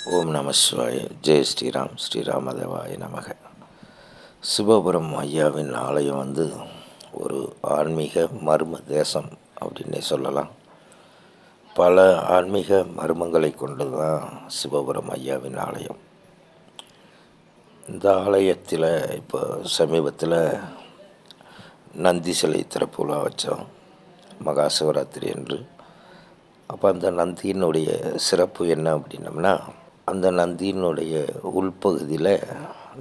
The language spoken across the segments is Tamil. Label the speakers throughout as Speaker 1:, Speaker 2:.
Speaker 1: ஓம் நம சிவாய. ஜெய் ஸ்ரீராம். ஸ்ரீராமதேவாய நமக. சிவபுரம் ஐயாவின் ஆலயம் ஒரு ஆன்மீக மர்ம தேசம் அப்படின்னே சொல்லலாம். பல ஆன்மீக மர்மங்களை கொண்டு தான் சிவபுரம் ஐயாவின் ஆலயம். இந்த ஆலயத்தில் இப்போ சமீபத்தில் நந்தி சிலை திறப்பு விழா வச்சோம், மகா சிவராத்திரி என்று. அப்போ அந்த நந்தியினுடைய சிறப்பு என்ன அப்படின்னம்னா, அந்த நந்தியினுடைய உள்பகுதியில்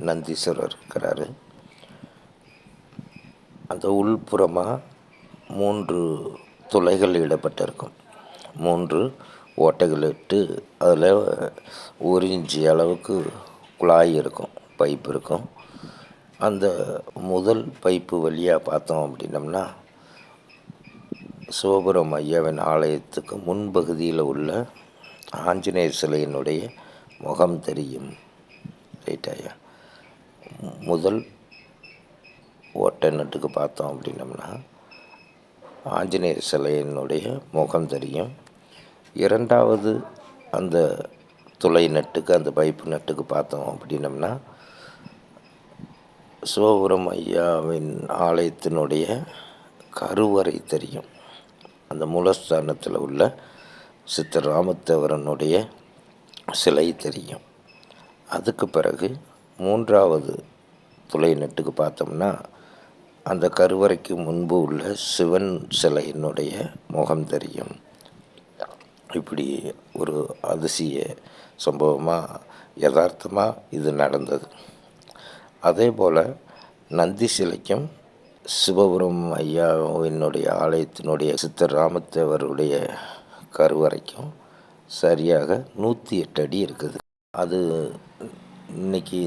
Speaker 1: நந்தீஸ்வரர் இருக்கிறாரு. அந்த உள்புறமாக 3 துளைகள் இடப்பட்டிருக்கும். 3 ஓட்டைகள் இட்டு அதில் 1 இன்ச்சு அளவுக்கு குழாய் இருக்கும், பைப் இருக்கும். அந்த முதல் பைப்பு வழியாக பார்த்தோம் அப்படின்னம்னா, சிவபுரம் ஐயாவின் ஆலயத்துக்கு முன்பகுதியில் உள்ள ஆஞ்சநேயர் சிலையினுடைய முகம் தெரியும். ரைட் ஐயா. முதல் ஓட்டை நட்டுக்கு பார்த்தோம் அப்படின்னம்னா ஆஞ்சநேயர் சிலையினுடைய முகம் தெரியும். இரண்டாவது அந்த துளை நட்டுக்கு, அந்த பைப்பு நட்டுக்கு பார்த்தோம் அப்படின்னம்னா சிவபுரம் ஐயாவின் ஆலயத்தினுடைய கருவறை தெரியும். அந்த மூலஸ்தானத்தில் உள்ள சித்தர் ராமத்தேவரனுடைய சிலை தெரியும். அதுக்கு பிறகு 3வது துளை நட்டுக்கு பார்த்தோம்னா அந்த கருவறைக்கு முன்பு உள்ள சிவன் சிலையினுடைய முகம் தெரியும். இப்படி ஒரு அதிசய சம்பவமாக யதார்த்தமாக இது நடந்தது. அதே போல் நந்தி சிலைக்கும் சிவபுரம் ஐயாவினுடைய ஆலயத்தினுடைய சித்தர் ராமத்தேவருடைய கருவறைக்கும் சரியாக 108 அடி இருக்குது. அது இன்றைக்கி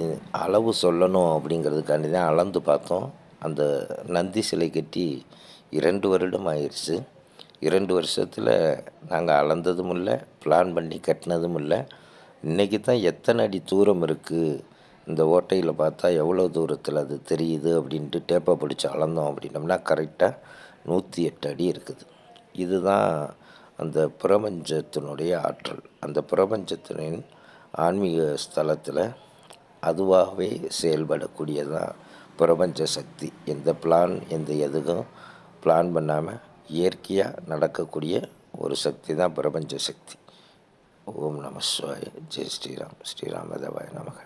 Speaker 1: அளவு சொல்லணும் அப்படிங்கிறதுக்காண்டி தான் அளந்து பார்த்தோம். அந்த நந்தி சிலை கட்டி 2 வருடம் ஆயிடுச்சு. 2 வருஷத்தில் நாங்கள் அளந்ததும் இல்லை, பிளான் பண்ணி கட்டினதும் இல்லை. இன்றைக்கி தான் எத்தனை அடி தூரம் இருக்குது, இந்த ஓட்டையில் பார்த்தா எவ்வளோ தூரத்தில் அது தெரியுது அப்படின்ட்டு டேப்பை பிடிச்சி அளந்தோம் அப்படின்னம்னா கரெக்டாக 108 அடி இருக்குது. இதுதான் அந்த பிரபஞ்சத்தினுடைய ஆற்றல். அந்த பிரபஞ்சத்தின் ஆன்மீக ஸ்தலத்தில் அதுவாகவே செயல்படக்கூடியதான் பிரபஞ்ச சக்தி. எந்த எதுக்கும் பிளான் பண்ணாமல் இயற்கையாக நடக்கக்கூடிய ஒரு சக்தி தான் பிரபஞ்ச சக்தி. ஓம் நம சிவாய. ஜெய் ஸ்ரீராம். ஸ்ரீராமதேவாய நமக.